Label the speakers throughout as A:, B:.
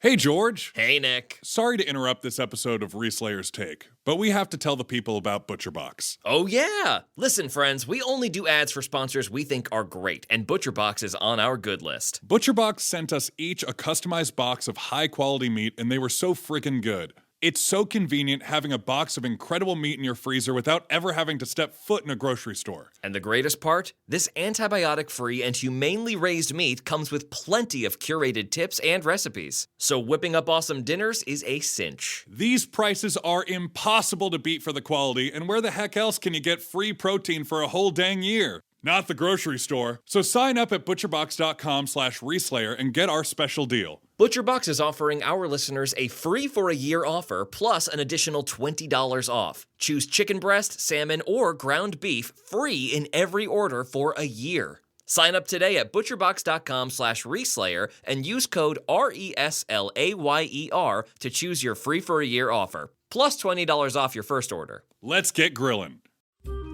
A: Hey, George.
B: Hey, Nick.
A: Sorry to interrupt this episode of Reslayer's Take, but we have to tell the people about ButcherBox.
B: Oh, yeah. Listen, friends, we only do ads for sponsors we think are great, and ButcherBox is on our good list.
A: ButcherBox sent us each a customized box of high-quality meat, and they were so freaking good. It's so convenient having a box of incredible meat in your freezer without ever having to step foot in a grocery store.
B: And the greatest part? This antibiotic-free and humanely raised meat comes with plenty of curated tips and recipes. So whipping up awesome dinners is a cinch.
A: These prices are impossible to beat for the quality, and where the heck else can you get free protein for a whole dang year? Not the grocery store. So sign up at butcherbox.com/reslayer and get our special deal.
B: ButcherBox is offering our listeners a free for a year offer plus an additional $20 off. Choose chicken breast, salmon, or ground beef free in every order for a year. Sign up today at butcherbox.com/reslayer and use code RESLAYER to choose your free for a year offer, plus $20 off your first order.
A: Let's get grilling.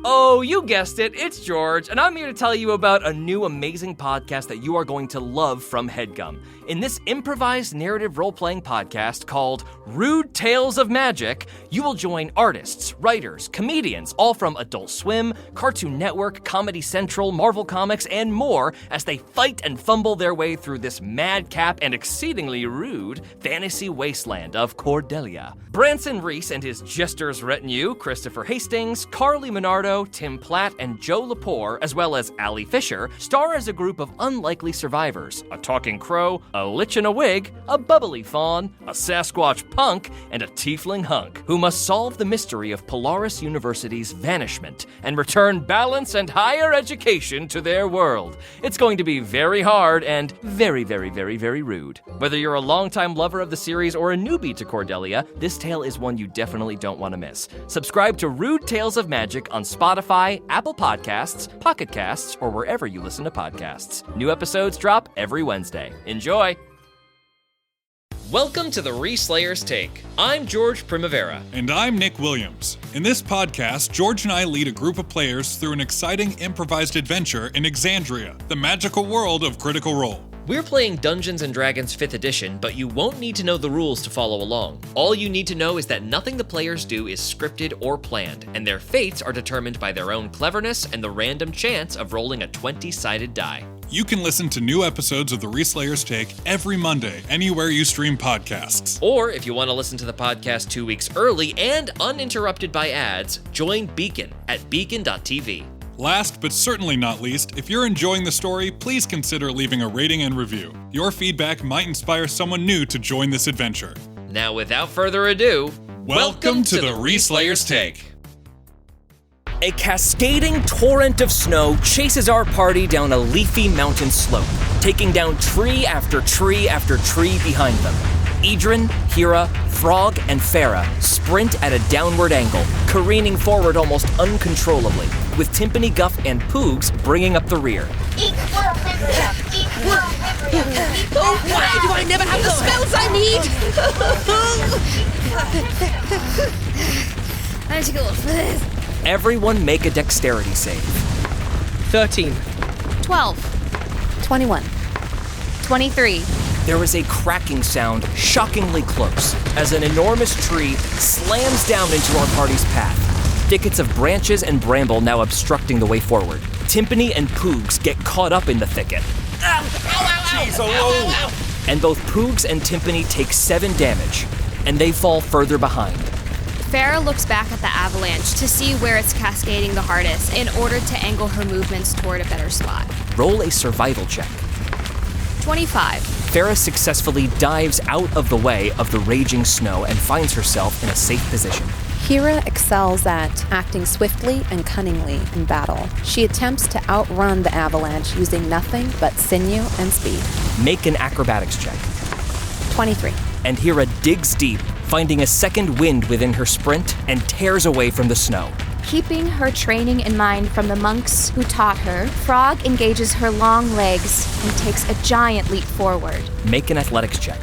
C: Oh, you guessed it, it's George, and I'm here to tell you about a new amazing podcast that you are going to love from HeadGum. In this improvised narrative role-playing podcast called Rude Tales of Magic, you will join artists, writers, comedians, all from Adult Swim, Cartoon Network, Comedy Central, Marvel Comics, and more as they fight and fumble their way through this madcap and exceedingly rude fantasy wasteland of Cordelia. Branson Reese and his Jester's retinue, Christopher Hastings, Carly Minardo, Tim Platt, and Joe Lepore, as well as Allie Fisher, star as a group of unlikely survivors: a talking crow, a lich in a wig, a bubbly fawn, a Sasquatch punk, and a tiefling hunk, who must solve the mystery of Polaris University's vanishment and return balance and higher education to their world. It's going to be very hard and very, very, very, very rude. Whether you're a longtime lover of the series or a newbie to Cordelia, this tale is one you definitely don't want to miss. Subscribe to Rude Tales of Magic on Spotify, Apple Podcasts, Pocket Casts, or wherever you listen to podcasts. New episodes drop every Wednesday. Enjoy!
B: Welcome to the Reslayer's Take. I'm George Primavera.
A: And I'm Nick Williams. In this podcast, George and I lead a group of players through an exciting improvised adventure in Exandria, the magical world of Critical Role.
B: We're playing Dungeons & Dragons 5th edition, but you won't need to know the rules to follow along. All you need to know is that nothing the players do is scripted or planned, and their fates are determined by their own cleverness and the random chance of rolling a 20-sided die.
A: You can listen to new episodes of The Reslayer's Take every Monday, anywhere you stream podcasts.
B: Or if you want to listen to the podcast 2 weeks early and uninterrupted by ads, join Beacon at beacon.tv.
A: Last but certainly not least, if you're enjoying the story, please consider leaving a rating and review. Your feedback might inspire someone new to join this adventure.
B: Now, without further ado,
A: welcome to the Reslayer's Take.
C: A cascading torrent of snow chases our party down a leafy mountain slope, taking down tree after tree after tree behind them. Idrin, Hira, Frog, and Farah sprint at a downward angle, careening forward almost uncontrollably, with Timpani, Guff, and Poogs bringing up the rear.
D: Oh, why do I never have the spells I need? I need to go for this.
C: Everyone make a dexterity save.
E: 13.
D: 12. 21. 23.
C: There is a cracking sound shockingly close as an enormous tree slams down into our party's path. Thickets of branches and bramble now obstructing the way forward. Timpani and Poogs get caught up in the thicket.
A: Jeez, alone!
C: And both Poogs and Timpani take 7 damage, and they fall further behind.
D: Farah looks back at the avalanche to see where it's cascading the hardest in order to angle her movements toward a better spot.
C: Roll a survival check.
D: 25.
C: Farah successfully dives out of the way of the raging snow and finds herself in a safe position.
F: Hira excels at acting swiftly and cunningly in battle. She attempts to outrun the avalanche using nothing but sinew and speed.
C: Make an acrobatics check.
F: 23.
C: And Hira digs deep, finding a second wind within her sprint, and tears away from the snow.
G: Keeping her training in mind from the monks who taught her, Frog engages her long legs and takes a giant leap forward.
C: Make an athletics check.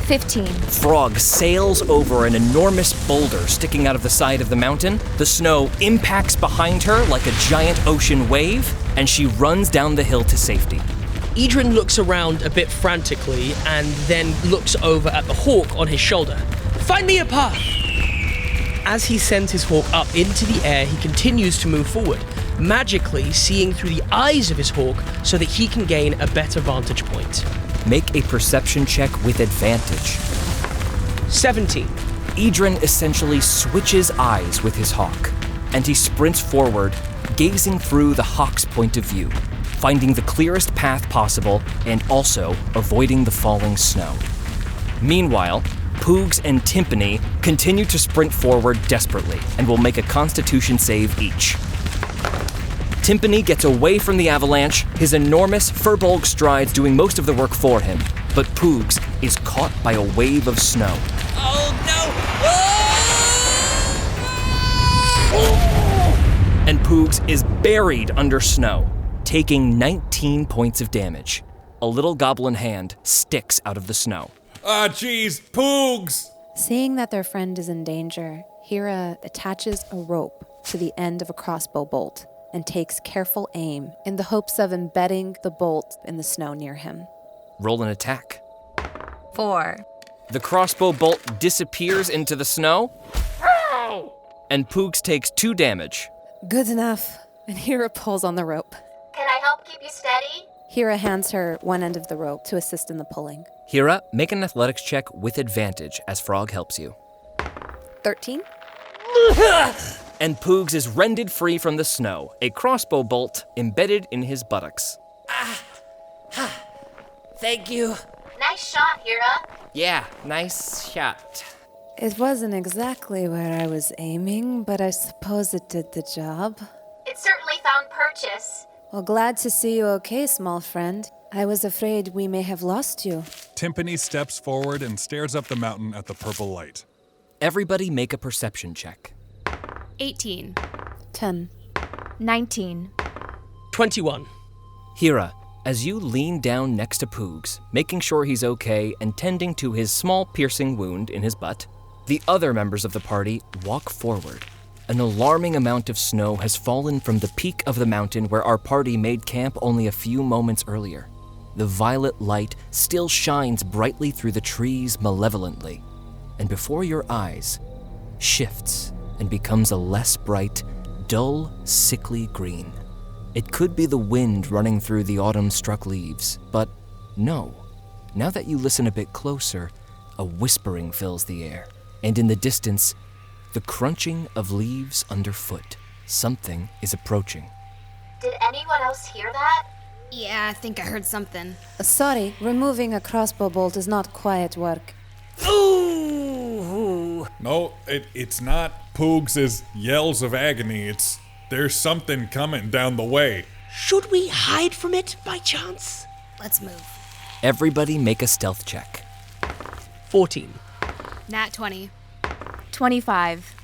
G: 15.
C: Frog sails over an enormous boulder sticking out of the side of the mountain. The snow impacts behind her like a giant ocean wave, and she runs down the hill to safety.
E: Jordyn looks around a bit frantically and then looks over at the hawk on his shoulder. Find me a path! As he sends his hawk up into the air, he continues to move forward, magically seeing through the eyes of his hawk so that he can gain a better vantage point.
B: Make a perception check with advantage.
E: 17.
B: Jordyn essentially switches eyes with his hawk, and he sprints forward, gazing through the hawk's point of view, finding the clearest path possible and also avoiding the falling snow. Meanwhile, Poogs and Timpani continue to sprint forward desperately and will make a constitution save each. Timpani gets away from the avalanche, his enormous furbolg strides doing most of the work for him, but Poogs is caught by a wave of snow.
C: Oh no!
B: And Poogs is buried under snow, taking 19 points of damage. A little goblin hand sticks out of the snow.
A: Ah, jeez, Poogs!
F: Seeing that their friend is in danger, Hira attaches a rope to the end of a crossbow bolt and takes careful aim in the hopes of embedding the bolt in the snow near him.
B: Roll an attack.
G: 4.
B: The crossbow bolt disappears into the snow, and Poogs takes 2 damage.
F: Good enough. And Hira pulls on the rope.
H: Can I help keep you steady?
F: Hira hands her one end of the rope to assist in the pulling.
B: Hira, make an athletics check with advantage as Frog helps you.
F: 13?
B: And Poogs is rended free from the snow, a crossbow bolt embedded in his buttocks.
C: Thank you.
H: Nice shot, Hira.
C: Yeah, nice shot.
F: It wasn't exactly where I was aiming, but I suppose it did the job.
H: It certainly found purchase.
F: Well, glad to see you okay, small friend. I was afraid we may have lost you.
A: Timpani steps forward and stares up the mountain at the purple light.
B: Everybody make a perception check.
D: 18.
F: 10.
G: 19.
E: 21.
B: Hira, as you lean down next to Poogs, making sure he's okay and tending to his small piercing wound in his butt, the other members of the party walk forward. An alarming amount of snow has fallen from the peak of the mountain where our party made camp only a few moments earlier. The violet light still shines brightly through the trees malevolently, and before your eyes, shifts and becomes a less bright, dull, sickly green. It could be the wind running through the autumn-struck leaves, but no. Now that you listen a bit closer, a whispering fills the air, and in the distance, the crunching of leaves underfoot. Something is approaching.
H: Did anyone else hear that?
D: Yeah, I think I heard something.
F: Sorry, removing a crossbow bolt is not quiet work.
C: Ooh!
A: No, it's not Poogs' yells of agony. There's something coming down the way.
E: Should we hide from it by chance?
D: Let's move.
B: Everybody make a stealth check.
E: 14.
D: Nat 20.
G: 25.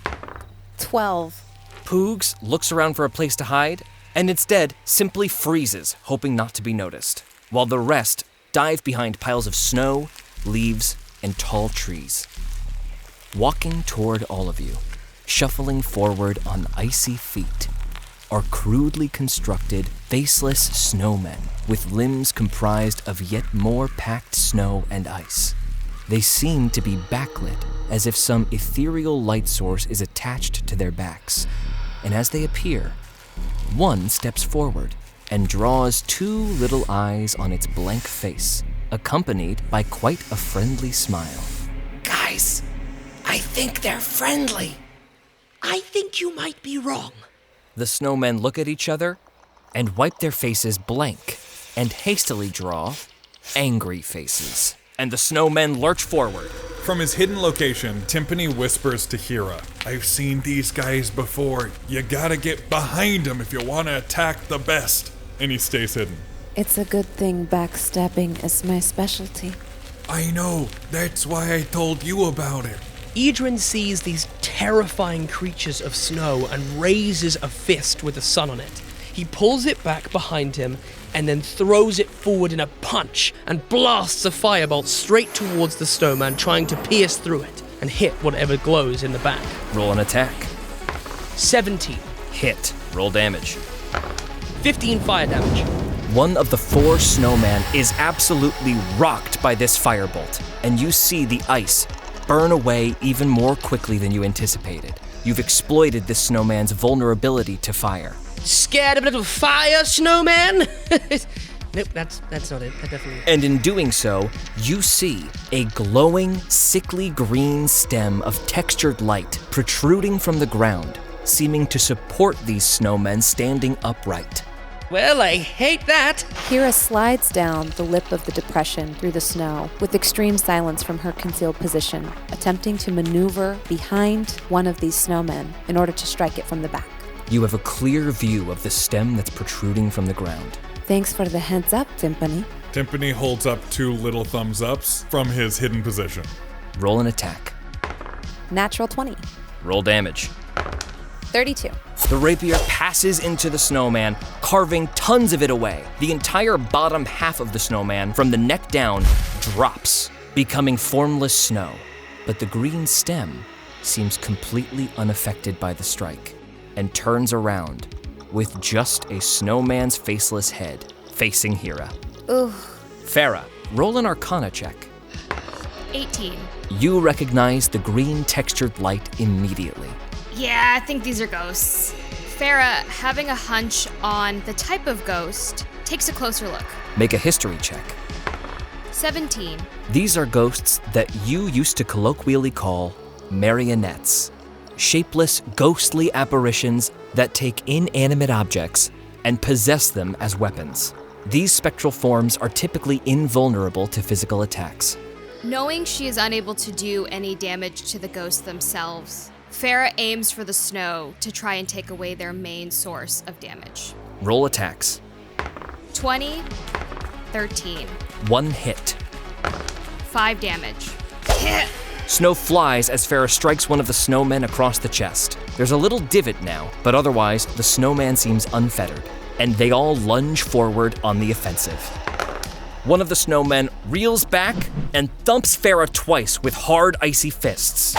F: 12.
B: Poogs looks around for a place to hide, and instead simply freezes, hoping not to be noticed, while the rest dive behind piles of snow, leaves, and tall trees. Walking toward all of you, shuffling forward on icy feet, are crudely constructed, faceless snowmen with limbs comprised of yet more packed snow and ice. They seem to be backlit, as if some ethereal light source is attached to their backs, and as they appear, one steps forward and draws 2 little eyes on its blank face, accompanied by quite a friendly smile.
C: Guys, I think they're friendly.
E: I think you might be wrong.
B: The snowmen look at each other and wipe their faces blank and hastily draw angry faces. And the snowmen lurch forward.
A: From his hidden location, Timpani whispers to Hira, I've seen these guys before. You gotta get behind them if you want to attack the best. And he stays hidden.
F: It's a good thing backstabbing is my specialty.
A: I know. That's why I told you about it.
E: Jordyn sees these terrifying creatures of snow and raises a fist with the sun on it. He pulls it back behind him and then throws it forward in a punch and blasts a firebolt straight towards the snowman, trying to pierce through it and hit whatever glows in the back.
B: Roll an attack.
E: 17.
B: Hit. Roll damage.
E: 15 fire damage.
B: One of the 4 snowmen is absolutely rocked by this firebolt, and you see the ice burn away even more quickly than you anticipated. You've exploited this snowman's vulnerability to fire.
E: Scared of a little fire, snowman? Nope, that's not it. That definitely.
B: And in doing so, you see a glowing, sickly green stem of textured light protruding from the ground, seeming to support these snowmen standing upright.
E: Well, I hate that.
F: Hira slides down the lip of the depression through the snow with extreme silence from her concealed position, attempting to maneuver behind one of these snowmen in order to strike it from the back.
B: You have a clear view of the stem that's protruding from the ground.
F: Thanks for the heads up, Timpani.
A: Timpani holds up 2 little thumbs ups from his hidden position.
B: Roll an attack.
F: Natural 20.
B: Roll damage.
F: 32.
B: The rapier passes into the snowman, carving tons of it away. The entire bottom half of the snowman, from the neck down, drops, becoming formless snow. But the green stem seems completely unaffected by the strike, and turns around with just a snowman's faceless head facing Hira.
D: Ooh.
B: Farah, roll an Arcana check.
D: 18.
B: You recognize the green textured light immediately.
D: Yeah, I think these are ghosts. Farah, having a hunch on the type of ghost, takes a closer look.
B: Make a history check.
D: 17.
B: These are ghosts that you used to colloquially call marionettes. Shapeless, ghostly apparitions that take inanimate objects and possess them as weapons. These spectral forms are typically invulnerable to physical attacks.
D: Knowing she is unable to do any damage to the ghosts themselves, Farah aims for the snow to try and take away their main source of damage.
B: Roll attacks.
D: 20, 13.
B: 1 hit.
D: 5 damage.
B: Snow flies as Farah strikes one of the snowmen across the chest. There's a little divot now, but otherwise, the snowman seems unfettered, and they all lunge forward on the offensive. One of the snowmen reels back and thumps Farah twice with hard, icy fists.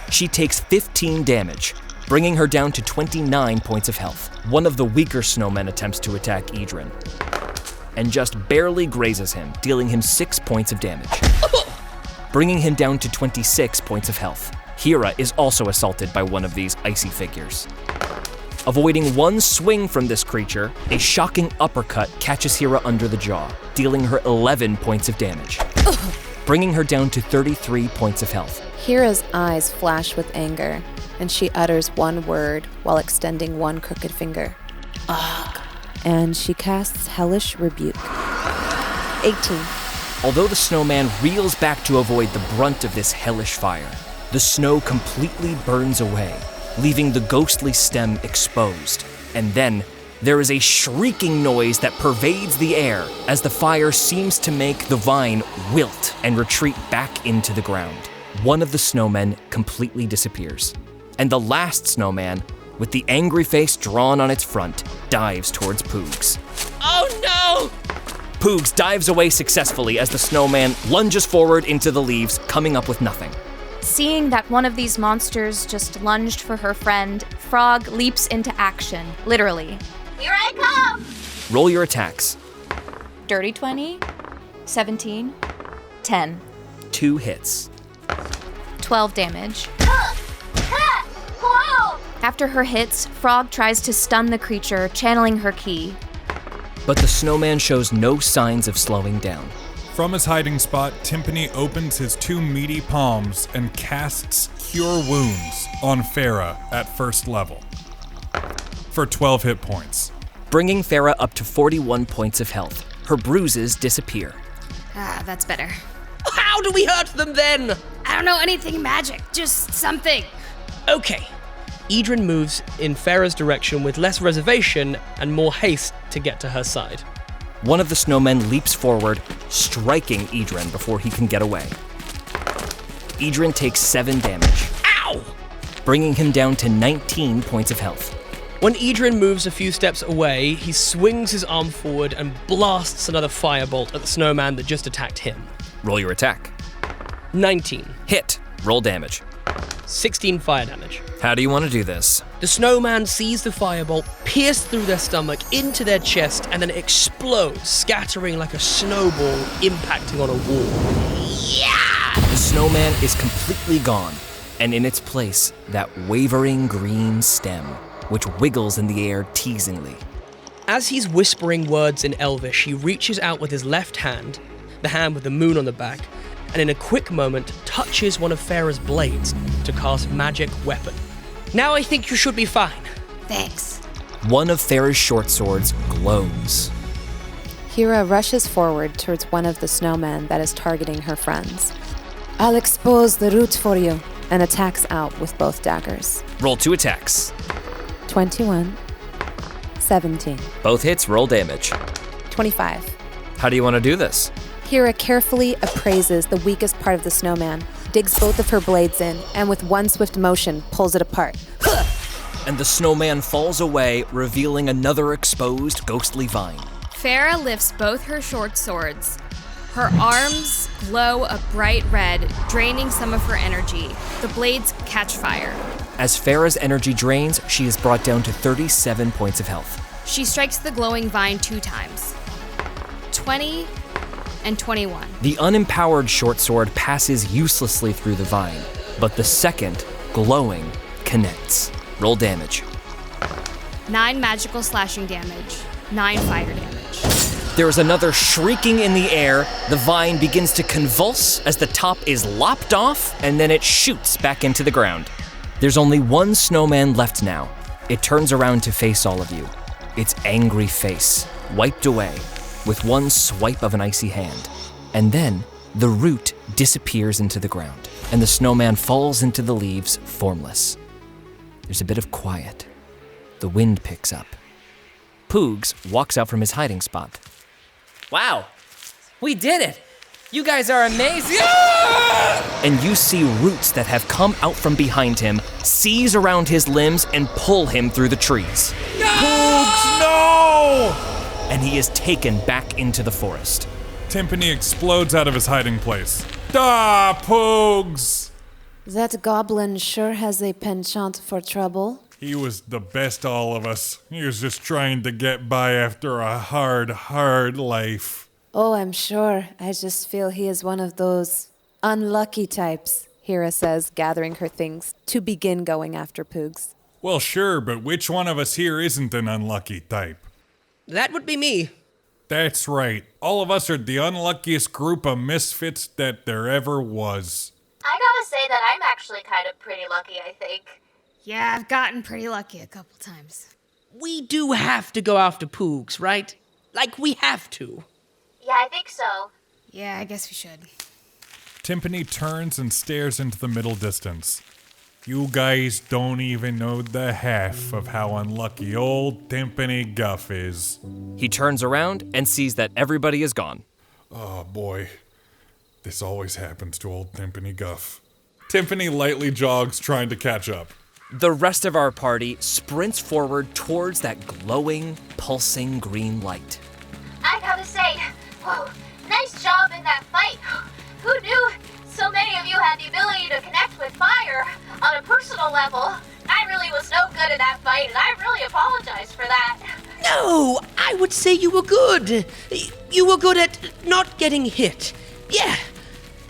B: She takes 15 damage, bringing her down to 29 points of health. One of the weaker snowmen attempts to attack Jordyn, and just barely grazes him, dealing him 6 points of damage, bringing him down to 26 points of health. Hira is also assaulted by one of these icy figures. Avoiding one swing from this creature, a shocking uppercut catches Hira under the jaw, dealing her 11 points of damage, bringing her down to 33 points of health.
F: Hira's eyes flash with anger, and she utters one word while extending one crooked finger. Ugh. And she casts Hellish Rebuke. 18.
B: Although the snowman reels back to avoid the brunt of this hellish fire, the snow completely burns away, leaving the ghostly stem exposed. And then, there is a shrieking noise that pervades the air as the fire seems to make the vine wilt and retreat back into the ground. One of the snowmen completely disappears, and the last snowman, with the angry face drawn on its front, dives towards Poogs.
E: Oh no!
B: Poogs dives away successfully as the snowman lunges forward into the leaves, coming up with nothing.
G: Seeing that one of these monsters just lunged for her friend, Frog leaps into action, literally.
H: Here I come!
B: Roll your attacks.
G: Dirty 20, 17, 10.
B: 2 hits.
G: 12 damage.
H: Whoa!
G: After her hits, Frog tries to stun the creature, channeling her ki.
B: But the snowman shows no signs of slowing down.
A: From his hiding spot, Timpani opens his 2 meaty palms and casts Cure Wounds on Farah at first level for 12 hit points,
B: bringing Farah up to 41 points of health. Her bruises disappear.
D: Ah, that's better.
E: How do we hurt them then?
D: I don't know anything magic, just something.
E: Okay. Jordyn moves in Farah's direction with less reservation and more haste to get to her side.
B: One of the snowmen leaps forward, striking Jordyn before he can get away. Jordyn takes 7 damage.
E: Ow!
B: Bringing him down to 19 points of health.
E: When Jordyn moves a few steps away, he swings his arm forward and blasts another firebolt at the snowman that just attacked him.
B: Roll your attack.
E: 19.
B: Hit. Roll damage.
E: 16 fire damage.
B: How do you want to do this?
E: The snowman sees the firebolt pierce through their stomach into their chest and then explodes, scattering like a snowball impacting on a wall.
B: The snowman is completely gone, and in its place, that wavering green stem, which wiggles in the air teasingly.
E: As he's whispering words in Elvish, he reaches out with his left hand, the hand with the moon on the back, and in a quick moment touches one of Farah's blades to cast magic weapon. Now I think you should be fine.
D: Thanks.
B: One of Farah's short swords glows.
F: Hira rushes forward towards one of the snowmen that is targeting her friends. I'll expose the root for you, and attacks out with both daggers.
B: Roll 2 attacks.
F: 21, 17,
B: Both hits, roll damage.
F: 25.
B: How do you want to do this?
F: Hira carefully appraises the weakest part of the snowman, digs both of her blades in, and with one swift motion, pulls it apart.
B: And the snowman falls away, revealing another exposed ghostly vine.
D: Farah lifts both her short swords. Her arms glow a bright red, draining some of her energy. The blades catch fire.
B: As Farah's energy drains, she is brought down to 37 points of health.
D: She strikes the glowing vine 2 times. 20 and 21.
B: The unempowered short sword passes uselessly through the vine, but the second, glowing, connects. Roll damage.
D: 9 magical slashing damage, 9 fire damage.
B: There is another shrieking in the air. The vine begins to convulse as the top is lopped off, and then it shoots back into the ground. There's only one snowman left now. It turns around to face all of you. Its angry face, wiped away, with one swipe of an icy hand. And then, the root disappears into the ground, and the snowman falls into the leaves, formless. There's a bit of quiet. The wind picks up. Poogs walks out from his hiding spot.
C: Wow, we did it! You guys are amazing!
B: And you see roots that have come out from behind him, seize around his limbs, and pull him through the trees.
A: Poogs, no!
B: And he is taken back into the forest.
A: Timpani explodes out of his hiding place. Ah, Poogs!
F: That goblin sure has a penchant for trouble.
A: He was the best of all of us. He was just trying to get by after a hard life.
F: Oh, I'm sure. I just feel he is one of those unlucky types, Hira says, gathering her things to begin going after Poogs.
A: Well, sure, but which one of us here isn't an unlucky type?
E: That would be me.
A: That's right. All of us are the unluckiest group of misfits that there ever was.
H: I gotta say that I'm actually kind of pretty lucky, I think.
D: Yeah, I've gotten pretty lucky a couple times.
E: We do have to go after Poogs, right? Like, we have to.
H: Yeah, I think so.
D: Yeah, I guess we should.
A: Timpani turns and stares into the middle distance. You guys don't even know the half of how unlucky old Timpani Guff is.
B: He turns around and sees that everybody is gone.
A: Oh boy, this always happens to old Timpani Guff. Timpani lightly jogs, trying to catch up.
B: The rest of our party sprints forward towards that glowing, pulsing green light.
H: I gotta say, whoa, nice job in that fight. Who knew so many of you had the ability to connect with fire on a personal level? I really was no good at that fight, and I really apologize for that.
E: No, I would say you were good. You were good at not getting hit. Yeah.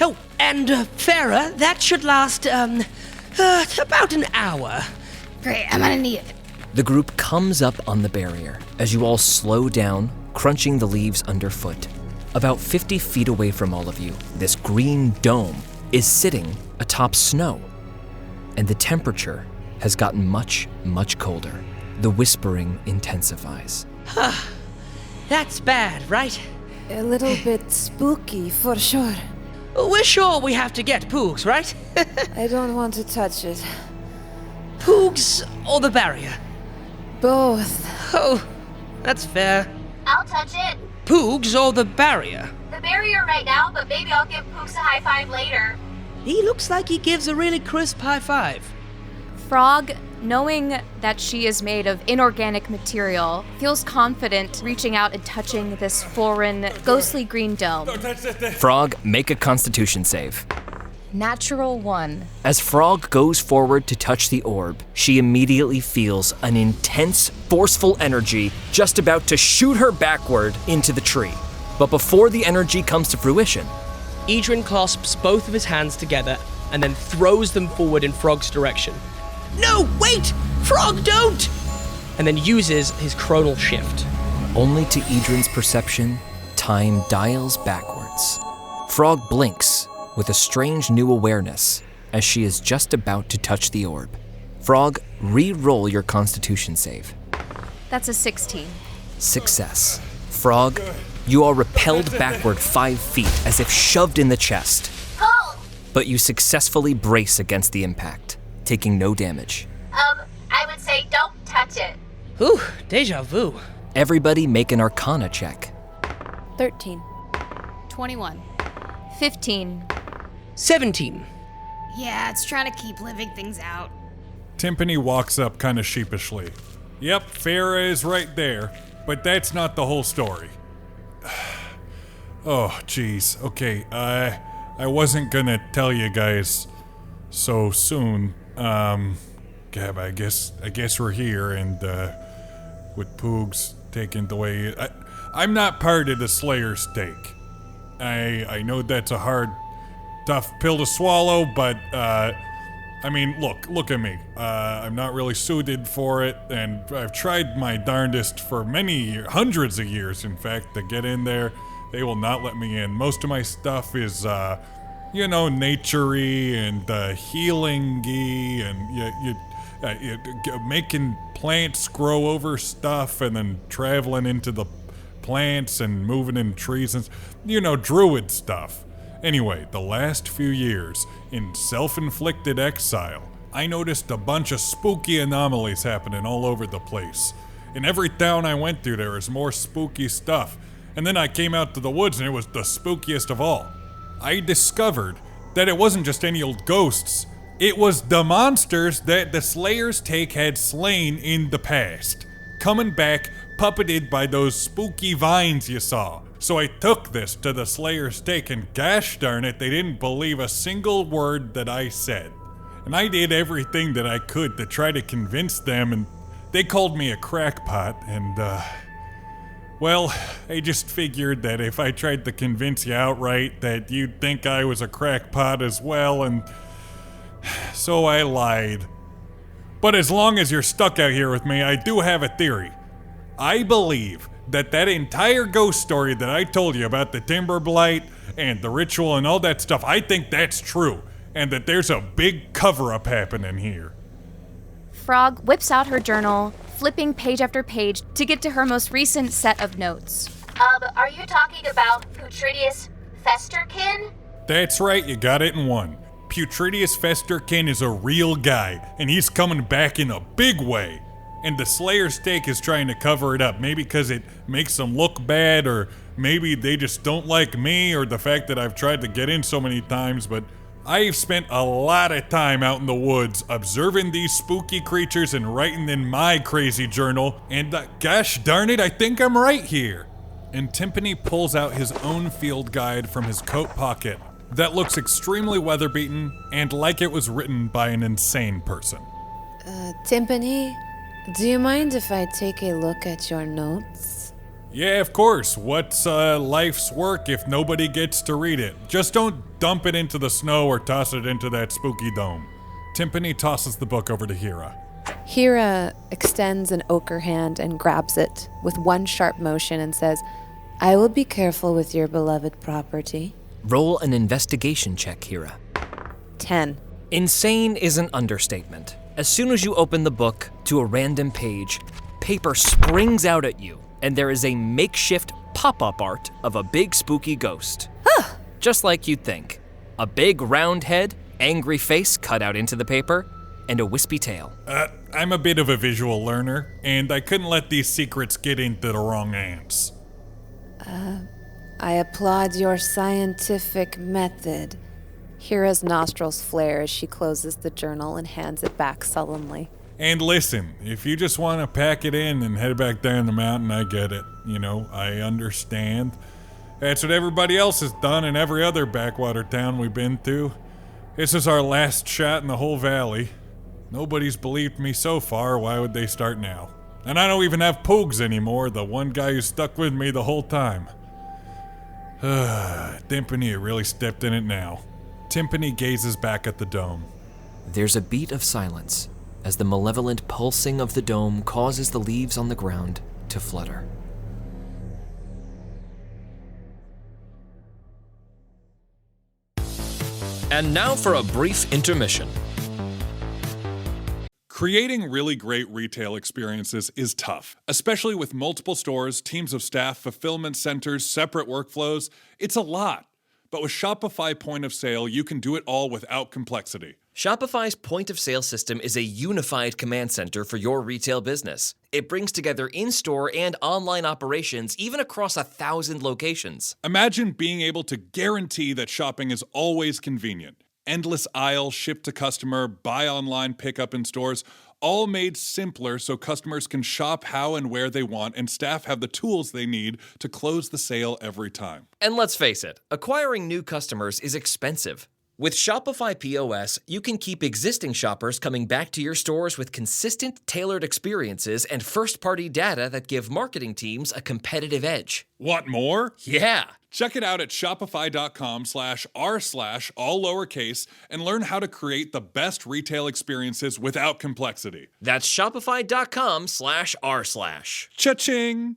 E: Oh, and Farah, that should last, about an hour.
D: Great, I'm gonna need it.
B: The group comes up on the barrier as you all slow down, crunching the leaves underfoot. About 50 feet away from all of you, this green dome is sitting atop snow, and the temperature has gotten much, much colder. The whispering intensifies.
E: That's bad, right?
F: A little bit spooky, for sure.
E: We're sure we have to get Poogs, right?
F: I don't want to touch it.
E: Poogs or the barrier?
F: Both.
E: Oh, that's fair.
H: I'll touch it.
E: Poogs or the barrier?
H: The barrier right now, but maybe I'll give Pooks a high five later.
E: He looks like he gives a really crisp high five.
G: Frog, knowing that she is made of inorganic material, feels confident reaching out and touching this foreign, ghostly green dome.
B: Frog, make a constitution save.
G: Natural 1.
B: As Frog goes forward to touch the orb, she immediately feels an intense, forceful energy just about to shoot her backward into the tree. But before the energy comes to fruition,
E: Jordyn clasps both of his hands together and then throws them forward in Frog's direction. No, wait! Frog, don't! And then uses his chronal shift.
B: only to Jordyn's perception, time dials backwards. Frog blinks with a strange new awareness as she is just about to touch the orb. Frog, re-roll your Constitution save.
G: That's a 16.
B: Success. Frog, you are repelled backward 5 feet as if shoved in the chest.
H: Pull!
B: But you successfully brace against the impact, taking no damage.
H: I would say don't touch it.
E: Whew, deja vu.
B: Everybody make an Arcana check.
F: 13.
D: 21.
G: 15.
E: 17.
D: Yeah, it's trying to keep living things out.
A: Timpani walks up kind of sheepishly. Yep, Farah is right there, but that's not the whole story. Oh, jeez. Okay, I wasn't gonna tell you guys so soon. Gab, I guess we're here, and with Poogs taken away, I'm not part of the Slayer's stake. I know that's a hard, tough pill to swallow, but I mean, look at me. I'm not really suited for it, and I've tried my darndest for many years, hundreds of years, in fact, to get in there. They will not let me in. Most of my stuff is, nature-y and healing-y, and making plants grow over stuff, and then traveling into the plants and moving in trees, and druid stuff. Anyway, the last few years, in self-inflicted exile, I noticed a bunch of spooky anomalies happening all over the place. In every town I went to, there was more spooky stuff. And then I came out to the woods and it was the spookiest of all. I discovered that it wasn't just any old ghosts. It was the monsters that the Slayer's take had slain in the past, coming back, puppeted by those spooky vines you saw. So I took this to the Slayer's stake, and gosh darn it, they didn't believe a single word that I said. And I did everything that I could to try to convince them, and they called me a crackpot, and well, I just figured that if I tried to convince you outright that you'd think I was a crackpot as well, and so I lied. But as long as you're stuck out here with me, I do have a theory. I believe that entire ghost story that I told you about the Timber Blight and the ritual and all that stuff, I think that's true, and that there's a big cover-up happening here.
G: Frog whips out her journal, flipping page after page to get to her most recent set of notes.
H: Are you talking about Putridius Festerkin?
A: That's right, you got it in one. Putridius Festerkin is a real guy, and he's coming back in a big way. And the Slayer's stake is trying to cover it up, maybe because it makes them look bad, or maybe they just don't like me, or the fact that I've tried to get in so many times, but I've spent a lot of time out in the woods observing these spooky creatures and writing in my crazy journal, and gosh darn it, I think I'm right here. And Timpani pulls out his own field guide from his coat pocket that looks extremely weather-beaten and like it was written by an insane person.
F: Timpani, do you mind if I take a look at your notes?
A: Yeah, of course. What's life's work if nobody gets to read it? Just don't dump it into the snow or toss it into that spooky dome. Timpani tosses the book over to Hira.
F: Hira extends an ochre hand and grabs it with one sharp motion and says, I will be careful with your beloved property.
B: Roll an investigation check, Hira.
F: 10.
B: Insane is an understatement. As soon as you open the book to a random page, paper springs out at you, and there is a makeshift pop-up art of a big spooky ghost. Just like you'd think. A big round head, angry face cut out into the paper, and a wispy tail.
A: I'm a bit of a visual learner, and I couldn't let these secrets get into the wrong hands.
F: I applaud your scientific method. Hira's nostrils flare as she closes the journal and hands it back sullenly.
A: And listen, if you just want to pack it in and head back down the mountain, I get it. I understand. That's what everybody else has done in every other backwater town we've been to. This is our last shot in the whole valley. Nobody's believed me so far, why would they start now? And I don't even have Pogues anymore, the one guy who stuck with me the whole time. Timpani really stepped in it now. Timpani gazes back at the dome.
B: There's a beat of silence as the malevolent pulsing of the dome causes the leaves on the ground to flutter. And now for a brief intermission.
A: Creating really great retail experiences is tough, especially with multiple stores, teams of staff, fulfillment centers, separate workflows. It's a lot. But with Shopify Point of Sale, you can do it all without complexity.
B: Shopify's point of sale system is a unified command center for your retail business. It brings together in-store and online operations even across 1,000 locations.
A: Imagine being able to guarantee that shopping is always convenient. Endless aisles, ship to customer, buy online, pick up in stores, all made simpler so customers can shop how and where they want and staff have the tools they need to close the sale every time.
B: And let's face it, acquiring new customers is expensive. With Shopify POS, you can keep existing shoppers coming back to your stores with consistent, tailored experiences and first-party data that give marketing teams a competitive edge.
A: Want more?
B: Yeah!
A: Check it out at shopify.com/r/ all lowercase and learn how to create the best retail experiences without complexity.
B: That's shopify.com/r/.
A: Cha-ching!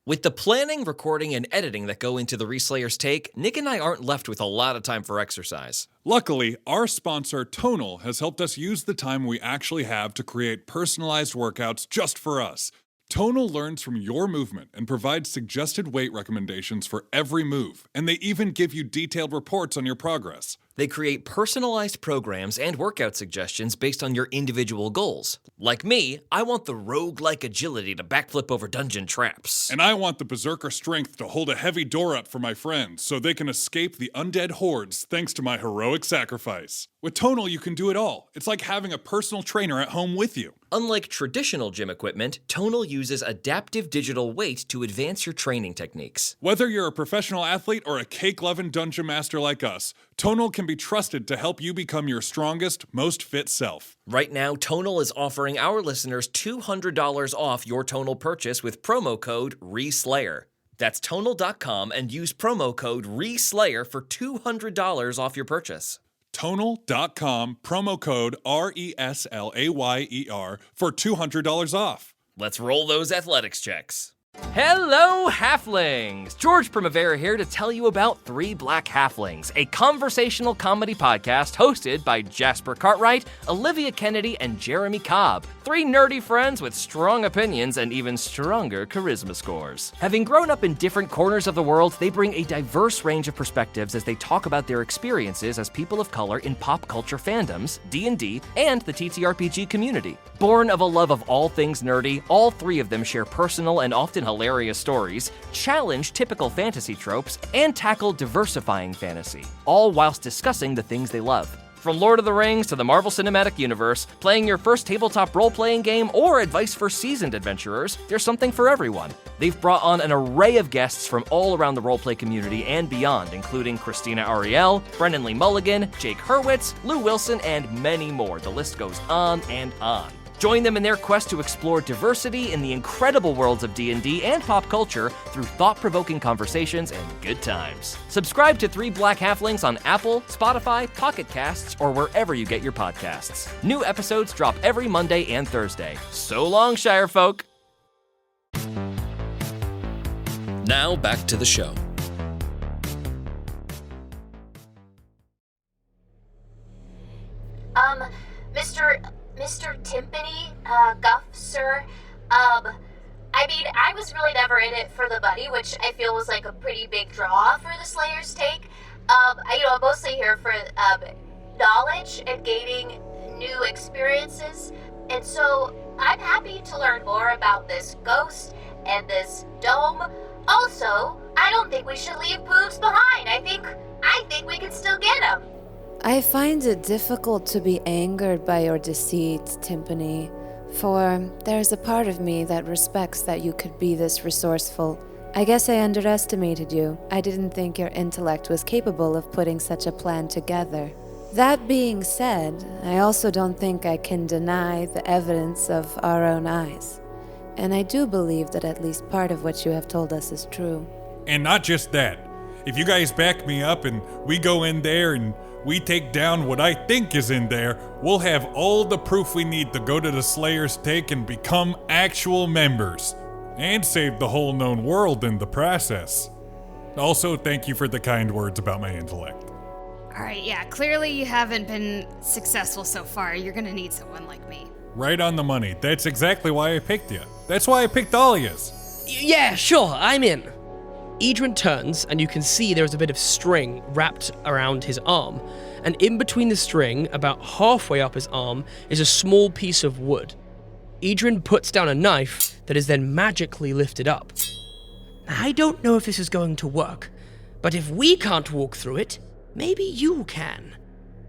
B: With the planning, recording, and editing that go into the Reslayer's Take, Nick and I aren't left with a lot of time for exercise.
A: Luckily, our sponsor, Tonal, has helped us use the time we actually have to create personalized workouts just for us. Tonal learns from your movement and provides suggested weight recommendations for every move, and they even give you detailed reports on your progress.
B: They create personalized programs and workout suggestions based on your individual goals. Like me, I want the rogue-like agility to backflip over dungeon traps.
A: And I want the berserker strength to hold a heavy door up for my friends so they can escape the undead hordes thanks to my heroic sacrifice. With Tonal, you can do it all. It's like having a personal trainer at home with you.
B: Unlike traditional gym equipment, Tonal uses adaptive digital weight to advance your training techniques.
A: Whether you're a professional athlete or a cake-loving dungeon master like us, Tonal can be trusted to help you become your strongest, most fit self.
B: Right now, Tonal is offering our listeners $200 off your Tonal purchase with promo code RESLAYER. That's Tonal.com and use promo code RESLAYER for $200 off your purchase.
A: Tonal.com, promo code RESLAYER for $200 off.
B: Let's roll those athletics checks.
C: Hello, Halflings! George Primavera here to tell you about Three Black Halflings, a conversational comedy podcast hosted by Jasper Cartwright, Olivia Kennedy, and Jeremy Cobb. Three nerdy friends with strong opinions and even stronger charisma scores. Having grown up in different corners of the world, they bring a diverse range of perspectives as they talk about their experiences as people of color in pop culture fandoms, D&D, and the TTRPG community. Born of a love of all things nerdy, all three of them share personal and often hilarious stories, challenge typical fantasy tropes, and tackle diversifying fantasy, all whilst discussing the things they love. From Lord of the Rings to the Marvel Cinematic Universe, playing your first tabletop role-playing game, or advice for seasoned adventurers, there's something for everyone. They've brought on an array of guests from all around the roleplay community and beyond, including Christina Ariel, Brennan Lee Mulligan, Jake Hurwitz, Lou Wilson, and many more. The list goes on and on. Join them in their quest to explore diversity in the incredible worlds of D&D and pop culture through thought-provoking conversations and good times. Subscribe to Three Black Halflings on Apple, Spotify, Pocket Casts, or wherever you get your podcasts. New episodes drop every Monday and Thursday. So long, Shire folk!
B: Now back to the show.
H: Mr. Timpani, Guff, sir, I was really never in it for the money, which I feel was like a pretty big draw for the Slayer's Take. I'm mostly here for, knowledge and gaining new experiences, and so I'm happy to learn more about this ghost and this dome. Also, I don't think we should leave Poogs behind. I think we can still get them.
F: I find it difficult to be angered by your deceit, Timpani, for there's a part of me that respects that you could be this resourceful. I guess I underestimated you. I didn't think your intellect was capable of putting such a plan together. That being said, I also don't think I can deny the evidence of our own eyes. And I do believe that at least part of what you have told us is true.
A: And not just that. If you guys back me up and we go in there and we take down what I think is in there, we'll have all the proof we need to go to the Slayer's Take and become actual members. And save the whole known world in the process. Also, thank you for the kind words about my intellect.
D: Alright, yeah, clearly you haven't been successful so far. You're gonna need someone like me.
A: Right on the money. That's exactly why I picked you. That's why I picked all of yous.
E: Yeah, sure, I'm in. Jordyn turns, and you can see there's a bit of string wrapped around his arm. And in between the string, about halfway up his arm, is a small piece of wood. Jordyn puts down a knife that is then magically lifted up. I don't know if this is going to work, but if we can't walk through it, maybe you can.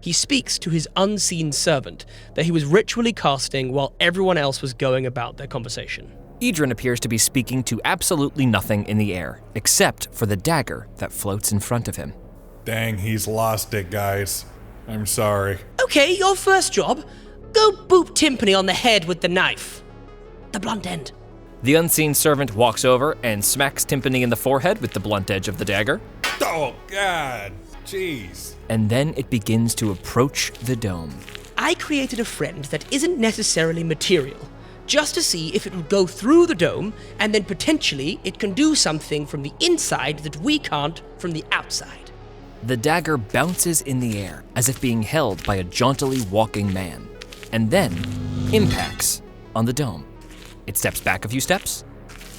E: He speaks to his unseen servant that he was ritually casting while everyone else was going about their conversation.
B: Jordyn appears to be speaking to absolutely nothing in the air, except for the dagger that floats in front of him.
A: Dang, he's lost it, guys. I'm sorry.
E: Okay, your first job. Go boop Timpani on the head with the knife. The blunt end.
B: The unseen servant walks over and smacks Timpani in the forehead with the blunt edge of the dagger.
A: Oh, God. Jeez.
B: And then it begins to approach the dome.
E: I created a friend that isn't necessarily material, just to see if it would go through the dome, and then potentially it can do something from the inside that we can't from the outside.
B: The dagger bounces in the air as if being held by a jauntily walking man, and then impacts on the dome. It steps back a few steps,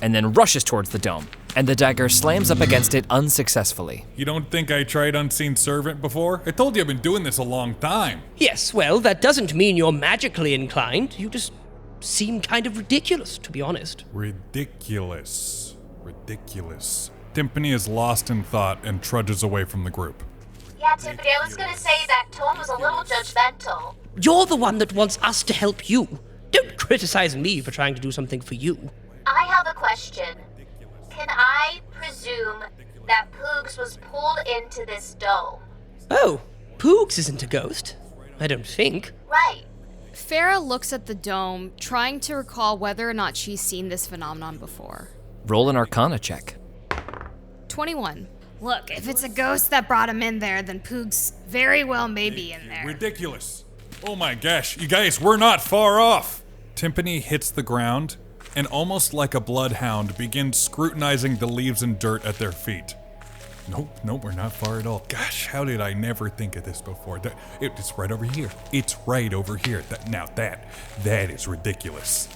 B: and then rushes towards the dome, and the dagger slams up against it unsuccessfully.
A: You don't think I tried Unseen Servant before? I told you I've been doing this a long time.
E: Yes, well, that doesn't mean you're magically inclined. You just seem kind of ridiculous, to be honest.
A: Ridiculous. Timpani is lost in thought and trudges away from the group.
H: Yeah, Timpani, I was gonna say that tone was a little judgmental.
E: You're the one that wants us to help you. Don't criticize me for trying to do something for you.
H: I have a question. Can I presume that Poogs was pulled into this dome?
E: Oh, Poogs isn't a ghost. I don't think.
H: Right.
D: Farah looks at the dome, trying to recall whether or not she's seen this phenomenon before.
B: Roll an Arcana check.
D: 21. Look, if it's a ghost that brought him in there, then Poogs very well may be in there.
A: Ridiculous. Oh my gosh, you guys, we're not far off. Timpani hits the ground and almost like a bloodhound begins scrutinizing the leaves and dirt at their feet. Nope, we're not far at all. Gosh, how did I never think of this before? It's right over here. It's right over here. That is ridiculous.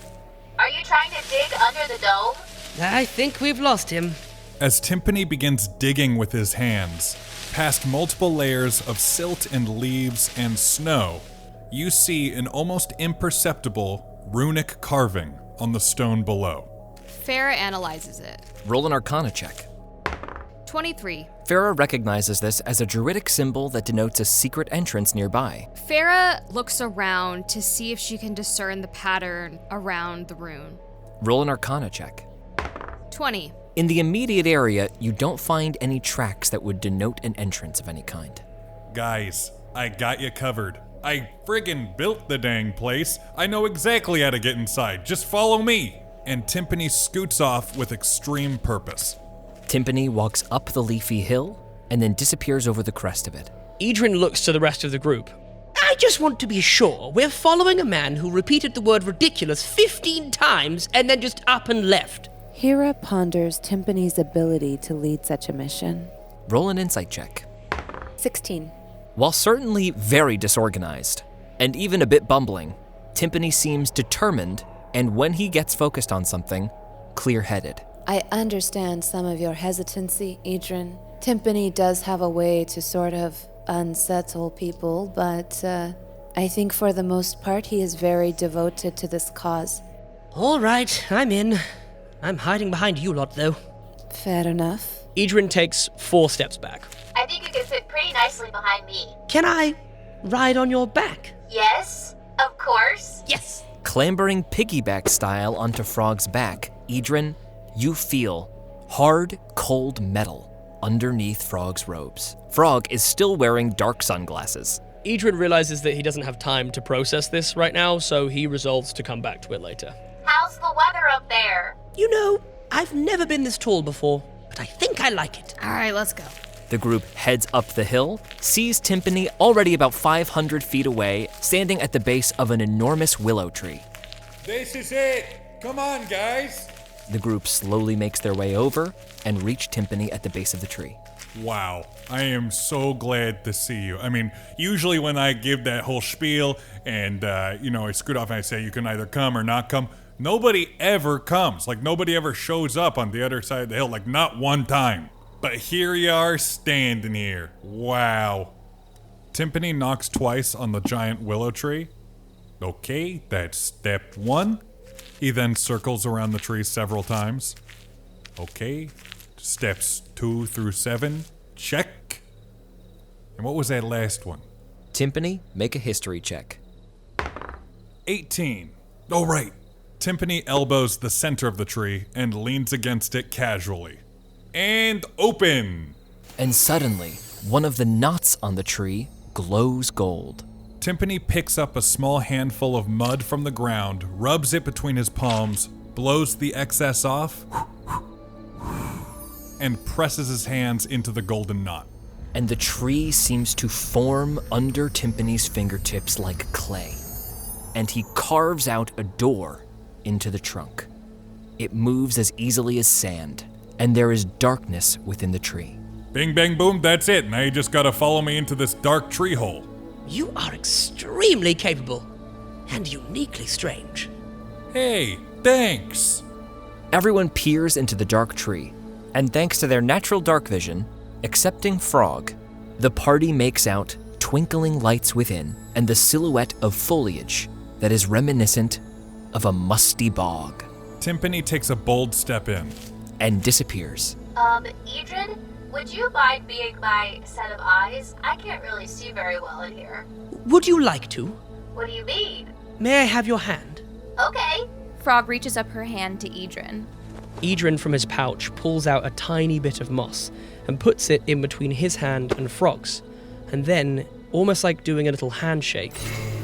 H: Are you trying to dig under the dome?
E: I think we've lost him.
A: As Timpani begins digging with his hands, past multiple layers of silt and leaves and snow, you see an almost imperceptible runic carving on the stone below.
D: Farah analyzes it.
B: Roll an Arcana check.
D: 23.
B: Farah recognizes this as a druidic symbol that denotes a secret entrance nearby.
D: Farah looks around to see if she can discern the pattern around the rune.
B: Roll an Arcana check.
D: 20.
B: In the immediate area, you don't find any tracks that would denote an entrance of any kind.
A: Guys, I got you covered. I friggin' built the dang place. I know exactly how to get inside. Just follow me. And Timpani scoots off with extreme purpose.
B: Timpani walks up the leafy hill and then disappears over the crest of it.
E: Jordyn looks to the rest of the group. I just want to be sure we're following a man who repeated the word ridiculous 15 times and then just up and left.
F: Hira ponders Timpani's ability to lead such a mission.
B: Roll an insight check.
F: 16.
B: While certainly very disorganized, and even a bit bumbling, Timpani seems determined, and when he gets focused on something, clear-headed.
F: I understand some of your hesitancy, Jordyn. Timpani does have a way to sort of unsettle people, but I think for the most part he is very devoted to this cause.
E: All right, I'm in. I'm hiding behind you lot, though.
F: Fair enough.
E: Jordyn takes 4 steps back.
H: I think you can fit pretty nicely behind me.
E: Can I ride on your back?
H: Yes, of course.
E: Yes!
B: Clambering piggyback style onto Frog's back, Jordyn, you feel hard, cold metal underneath Frog's robes. Frog is still wearing dark sunglasses.
E: Jordyn realizes that he doesn't have time to process this right now, so he resolves to come back to it later.
H: How's the weather up there?
E: You know, I've never been this tall before, but I think I like it.
D: All right, let's go.
B: The group heads up the hill, sees Timpani already about 500 feet away, standing at the base of an enormous willow tree.
A: This is it! Come on, guys!
B: The group slowly makes their way over and reach Timpani at the base of the tree.
A: Wow, I am so glad to see you. I mean, usually when I give that whole spiel and, I scoot off and I say you can either come or not come, nobody ever comes. Like, nobody ever shows up on the other side of the hill, like, not one time. But here you are standing here. Wow. Timpani knocks twice on the giant willow tree. Okay, that's step 1. He then circles around the tree several times. Okay, steps 2 through 7. Check. And what was that last one?
B: Timpani, make a history check.
A: 18. Oh, right. Timpani elbows the center of the tree and leans against it casually. And open!
B: And suddenly, one of the knots on the tree glows gold.
A: Timpani picks up a small handful of mud from the ground, rubs it between his palms, blows the excess off, and presses his hands into the golden knot.
B: And the tree seems to form under Timpani's fingertips like clay. And he carves out a door into the trunk. It moves as easily as sand, and there is darkness within the tree.
A: Bing, bang, boom, that's it. Now you just gotta follow me into this dark tree hole.
E: You are extremely capable and uniquely strange.
A: Hey, thanks.
B: Everyone peers into the dark tree, and thanks to their natural dark vision, excepting Frog, the party makes out twinkling lights within and the silhouette of foliage that is reminiscent of a musty bog.
A: Timpani takes a bold step in.
B: And disappears.
H: Jordyn, would you mind being my set of eyes? I can't really see very well in here.
E: Would you like to?
H: What do you mean?
E: May I have your hand?
H: Okay.
G: Frog reaches up her hand to Jordyn.
E: Jordyn from his pouch pulls out a tiny bit of moss and puts it in between his hand and Frog's, and then, almost like doing a little handshake,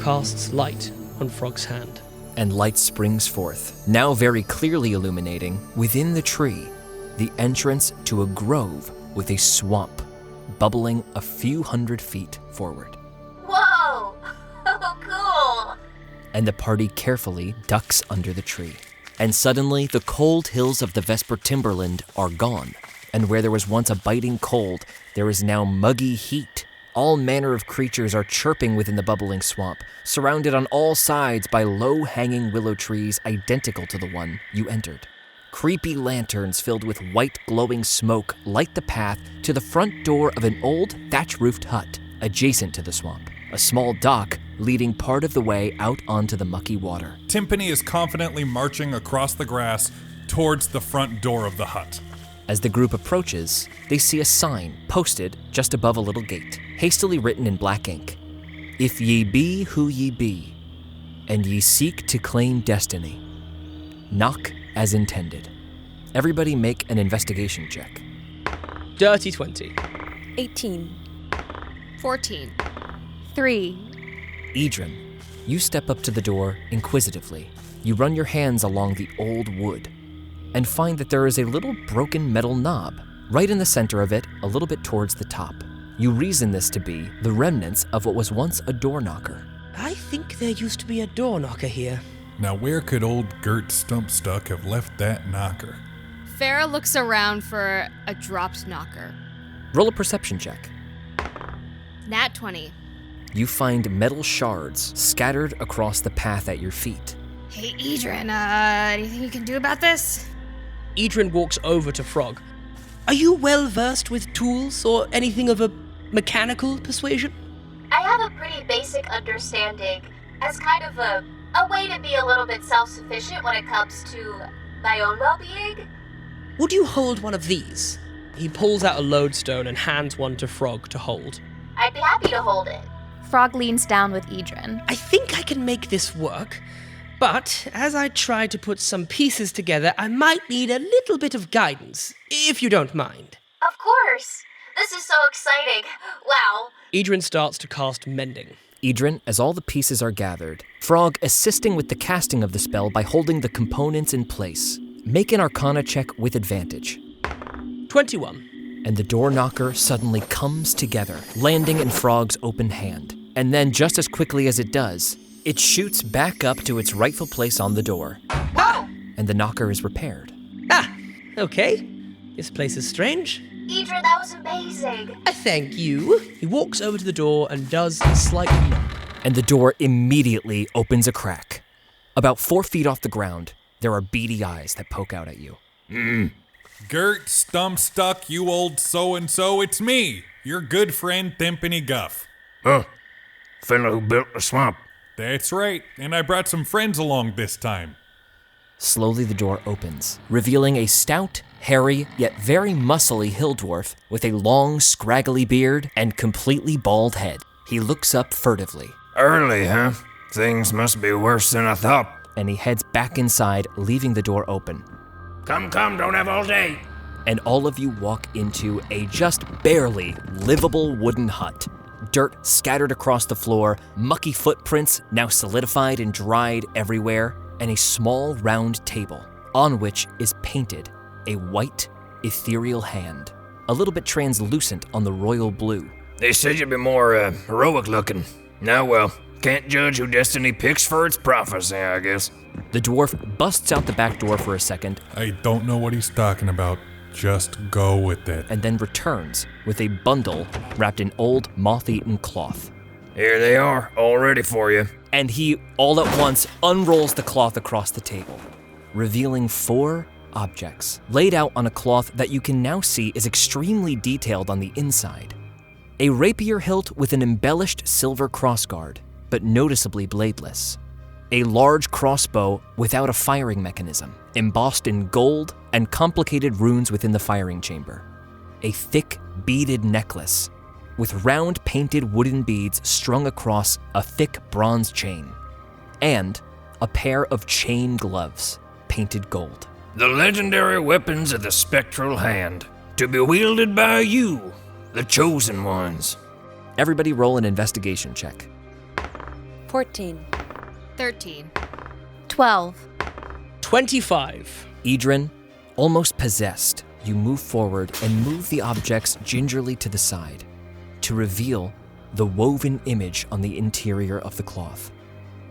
E: casts light on Frog's hand.
B: And light springs forth, now very clearly illuminating, within the tree, the entrance to a grove with a swamp bubbling a few hundred feet forward.
H: Whoa! Cool!
B: And the party carefully ducks under the tree. And suddenly, the cold hills of the Vesper Timberland are gone, and where there was once a biting cold, there is now muggy heat. All manner of creatures are chirping within the bubbling swamp, surrounded on all sides by low-hanging willow trees identical to the one you entered. Creepy lanterns filled with white glowing smoke light the path to the front door of an old thatch-roofed hut adjacent to the swamp, a small dock leading part of the way out onto the mucky water.
A: Timpani is confidently marching across the grass towards the front door of the hut.
B: As the group approaches, they see a sign posted just above a little gate, hastily written in black ink. If ye be who ye be, and ye seek to claim destiny, knock as intended. Everybody make an investigation check.
E: Dirty 20.
F: 18.
D: 14.
G: 3.
B: Jordyn, you step up to the door inquisitively. You run your hands along the old wood and find that there is a little broken metal knob right in the center of it, a little bit towards the top. You reason this to be the remnants of what was once a door knocker.
E: I think there used to be a door knocker here.
A: Now where could old Gert Stumpstuck have left that knocker?
D: Farah looks around for a dropped knocker.
B: Roll a perception check.
D: Nat 20.
B: You find metal shards scattered across the path at your feet.
D: Hey, Jordyn, anything you can do about this?
E: Jordyn walks over to Frog. Are you well versed with tools or anything of a mechanical persuasion?
H: I have a pretty basic understanding as kind of a way to be a little bit self-sufficient when it comes to my own well-being.
E: Would you hold one of these? He pulls out a lodestone and hands one to Frog to hold.
H: I'd be happy to hold it.
G: Frog leans down with Jordyn.
E: I think I can make this work, but as I try to put some pieces together, I might need a little bit of guidance, if you don't mind.
H: Of course. This is so exciting. Wow.
E: Jordyn starts to cast Mending.
B: Jordyn, as all the pieces are gathered, Frog assisting with the casting of the spell by holding the components in place. Make an Arcana check with advantage.
E: 21.
B: And the door knocker suddenly comes together, landing in Frog's open hand. And then, just as quickly as it does, it shoots back up to its rightful place on the door. And the knocker is repaired.
E: Okay. This place is strange.
H: Jordyn, that was amazing.
E: Thank you. He walks over to the door and does a slight knock.
B: And the door immediately opens a crack. About 4 feet off the ground, there are beady eyes that poke out at you.
A: Gert, stump stuck, you old so-and-so, it's me, your good friend Timpani Guff.
I: Oh, fellow who built the swamp.
A: That's right, and I brought some friends along this time.
B: Slowly the door opens, revealing a stout, hairy, yet very muscly hill dwarf with a long, scraggly beard and completely bald head. He looks up furtively.
I: Early, huh? Things must be worse than I thought.
B: And he heads back inside, leaving the door open.
I: Come, don't have all day.
B: And all of you walk into a just barely livable wooden hut. Dirt scattered across the floor, mucky footprints now solidified and dried everywhere, and a small round table on which is painted a white, ethereal hand, a little bit translucent on the royal blue.
I: They said you'd be more heroic looking. Now, well, can't judge who destiny picks for its prophecy, I guess.
B: The dwarf busts out the back door for a second.
A: I don't know what he's talking about. Just go with it.
B: And then returns with a bundle wrapped in old, moth-eaten cloth.
I: Here they are, all ready for you.
B: And he, all at once, unrolls the cloth across the table, revealing 4 objects laid out on a cloth that you can now see is extremely detailed on the inside. A rapier hilt with an embellished silver crossguard, but noticeably bladeless. A large crossbow without a firing mechanism, embossed in gold and complicated runes within the firing chamber. A thick, beaded necklace with round painted wooden beads strung across a thick bronze chain. And a pair of chain gloves, painted gold.
I: The legendary weapons of the spectral hand, to be wielded by you, the chosen ones.
B: Everybody roll an investigation check.
F: 14.
D: 13.
G: 12.
E: 25.
B: Jordyn, almost possessed, you move forward and move the objects gingerly to the side to reveal the woven image on the interior of the cloth.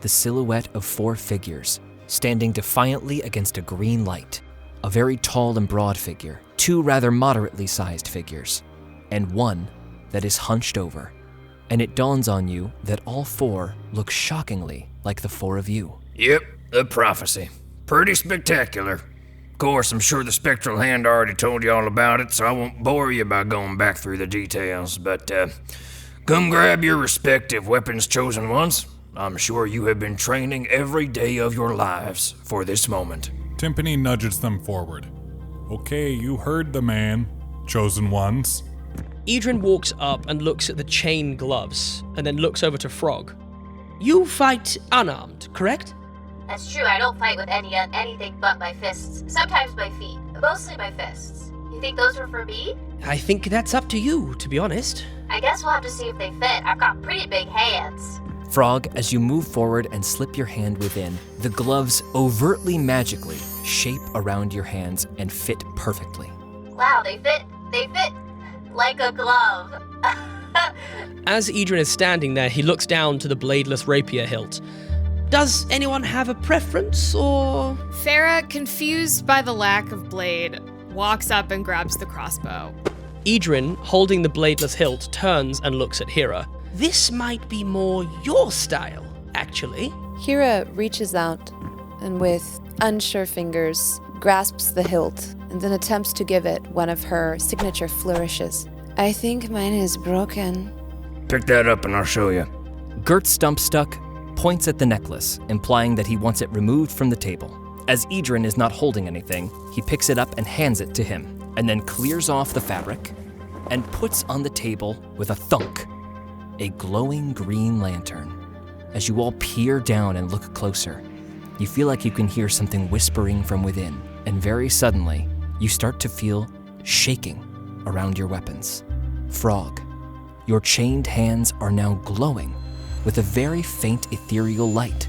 B: The silhouette of 4 figures standing defiantly against a green light. A very tall and broad figure, 2 rather moderately sized figures, and 1 that is hunched over. And it dawns on you that all 4 look shockingly like the 4 of you.
I: Yep, the prophecy. Pretty spectacular. Of course, I'm sure the spectral hand already told you all about it, so I won't bore you by going back through the details, but come grab your respective weapons, chosen ones. I'm sure you have been training every day of your lives for this moment.
A: Timpani nudges them forward. Okay, you heard the man, chosen ones.
E: Jordyn walks up and looks at the chain gloves, and then looks over to Frog. You fight unarmed, correct?
H: That's true, I don't fight with anything but my fists. Sometimes my feet. Mostly my fists. You think those were for me?
E: I think that's up to you, to be honest.
H: I guess we'll have to see if they fit. I've got pretty big hands.
B: Frog, as you move forward and slip your hand within, the gloves overtly magically shape around your hands and fit perfectly.
H: Wow, they fit like a glove.
E: As Jordyn is standing there, he looks down to the bladeless rapier hilt. Does anyone have a preference, or...?
D: Farah, confused by the lack of blade, walks up and grabs the crossbow.
E: Jordyn, holding the bladeless hilt, turns and looks at Hera. This might be more your style, actually.
F: Hera reaches out and with unsure fingers grasps the hilt and then attempts to give it one of her signature flourishes. I think mine is broken.
I: Pick that up and I'll show you.
B: Gert Stumpstuck points at the necklace, implying that he wants it removed from the table. As Jordyn is not holding anything, he picks it up and hands it to him, and then clears off the fabric and puts on the table with a thunk a glowing green lantern. As you all peer down and look closer, you feel like you can hear something whispering from within, and very suddenly, you start to feel shaking around your weapons. Frog, your chained hands are now glowing with a very faint ethereal light.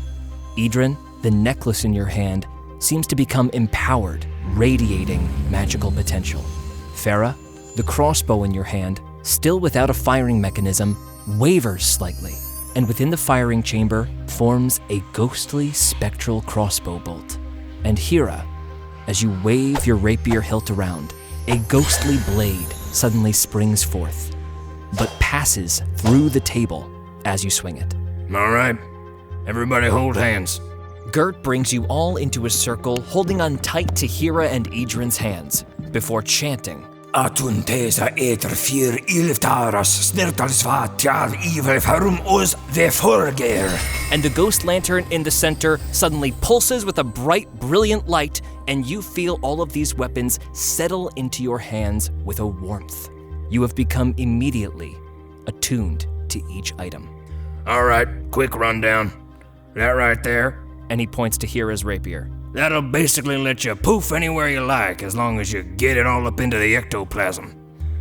B: Jordyn, the necklace in your hand seems to become empowered, radiating magical potential. Farah, the crossbow in your hand, still without a firing mechanism, wavers slightly, and within the firing chamber forms a ghostly spectral crossbow bolt. And Hira, as you wave your rapier hilt around, a ghostly blade suddenly springs forth, but passes through the table as you swing it.
I: All right, everybody hold hands.
B: Gert brings you all into a circle, holding on tight to Hira and Jordyn's hands, before chanting,
I: Atun tesa eter fyr ilftaras snirtalsvat jar evil harum os the forger.
B: And the ghost lantern in the center suddenly pulses with a bright, brilliant light, and you feel all of these weapons settle into your hands with a warmth. You have become immediately attuned to each item.
I: All right, quick rundown. That right there,
B: And he points to Hira's rapier.
I: that'll basically let you poof anywhere you like as long as you get it all up into the ectoplasm.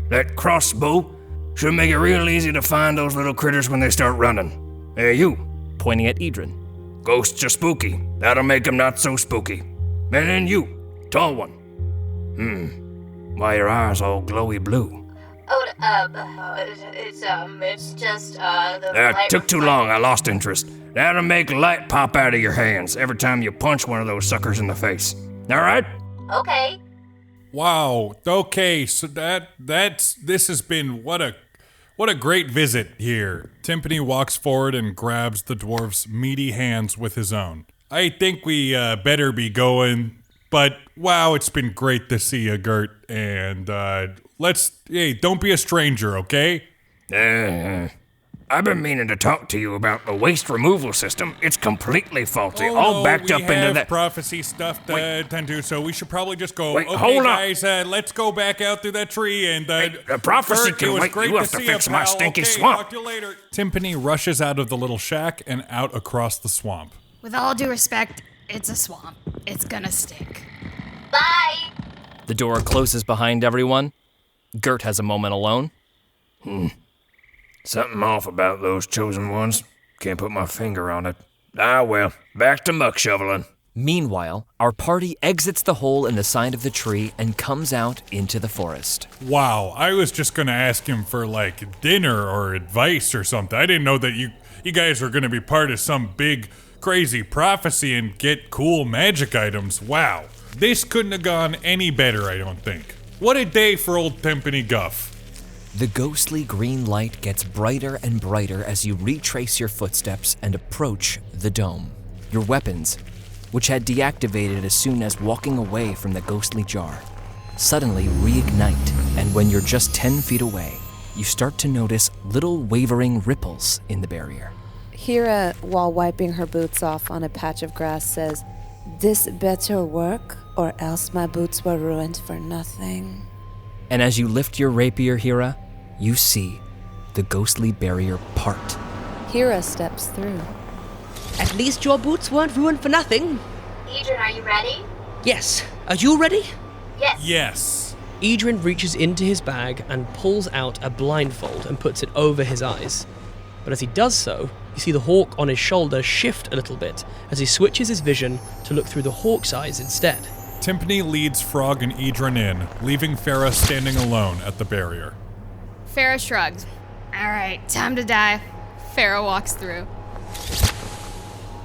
I: That crossbow should make it real easy to find those little critters when they start running. Hey, you.
B: Pointing at Jordyn.
I: Ghosts are spooky. That'll make them not so spooky. And then you, tall one. Why your eyes all glowy blue?
H: It's just, the
I: That
H: light
I: took too long. I lost interest. That'll make light pop out of your hands every time you punch one of those suckers in the face. All right?
H: Okay.
A: Wow. Okay, so this has been what a great visit here. Timpani walks forward and grabs the dwarf's meaty hands with his own. I think we better be going, but wow, it's been great to see you, Gert. And don't be a stranger, okay?
I: I've been meaning to talk to you about the waste removal system. It's completely faulty, all backed up into that.
A: We have prophecy stuff to attend to, so we should probably just go.
I: Wait,
A: okay,
I: hold up.
A: guys, let's go back out through that tree and.
I: The prophecy
A: Gert,
I: can
A: it was
I: wait.
A: great
I: You have to
A: see
I: fix
A: you,
I: my
A: pal.
I: stinky
A: Okay,
I: swamp.
A: Talk to you later. Timpani rushes out of the little shack and out across the swamp.
D: With all due respect, it's a swamp. It's gonna stink.
H: Bye.
B: The door closes behind everyone. Gert has a moment alone.
I: Something off about those chosen ones. Can't put my finger on it. Ah, well, back to muck shoveling.
B: Meanwhile, our party exits the hole in the side of the tree and comes out into the forest.
A: Wow, I was just gonna ask him for like dinner or advice or something. I didn't know that you guys were gonna be part of some big crazy prophecy and get cool magic items. Wow, this couldn't have gone any better, I don't think. What a day for old Timpani Guff.
B: The ghostly green light gets brighter and brighter as you retrace your footsteps and approach the dome. Your weapons, which had deactivated as soon as walking away from the ghostly jar, suddenly reignite, and when you're just 10 feet away, you start to notice little wavering ripples in the barrier.
F: Hira, while wiping her boots off on a patch of grass, says, "This better work, or else my boots were ruined for nothing."
B: And as you lift your rapier, Hira, you see the ghostly barrier part.
F: Hira steps through.
E: At least your boots weren't ruined for nothing.
H: Jordyn, are you ready?
E: Yes. Are you ready?
H: Yes.
A: Yes.
E: Jordyn reaches into his bag and pulls out a blindfold and puts it over his eyes. But as he does so, you see the hawk on his shoulder shift a little bit as he switches his vision to look through the hawk's eyes instead.
A: Timpani leads Frog and Jordyn in, leaving Farah standing alone at the barrier.
D: Farah shrugs. All right, time to die. Farah walks through.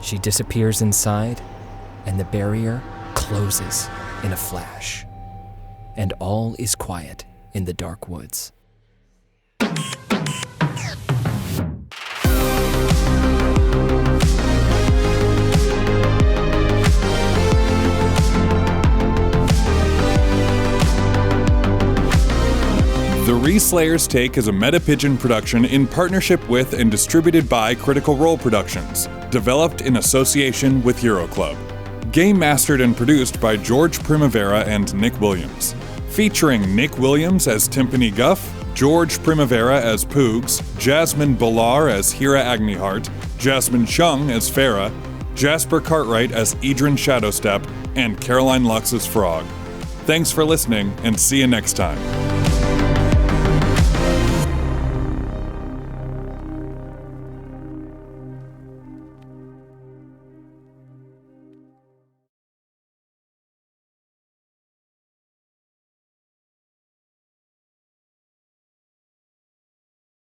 B: She disappears inside, and the barrier closes in a flash. And all is quiet in the dark woods.
A: The Reslayer's Take is a Metapigeon production in partnership with and distributed by Critical Role Productions, developed in association with Euroclub. Game mastered and produced by George Primavera and Nick Williams. Featuring Nick Williams as Timpani Guff, George Primavera as Poogs, Jasmine Bhullar as Hira Agniheart, Jasmine Chiong as Farah, Jasper Cartwright as Jordyn Shadowstep, and Caroline Lux as Frog. Thanks for listening, and see you next time.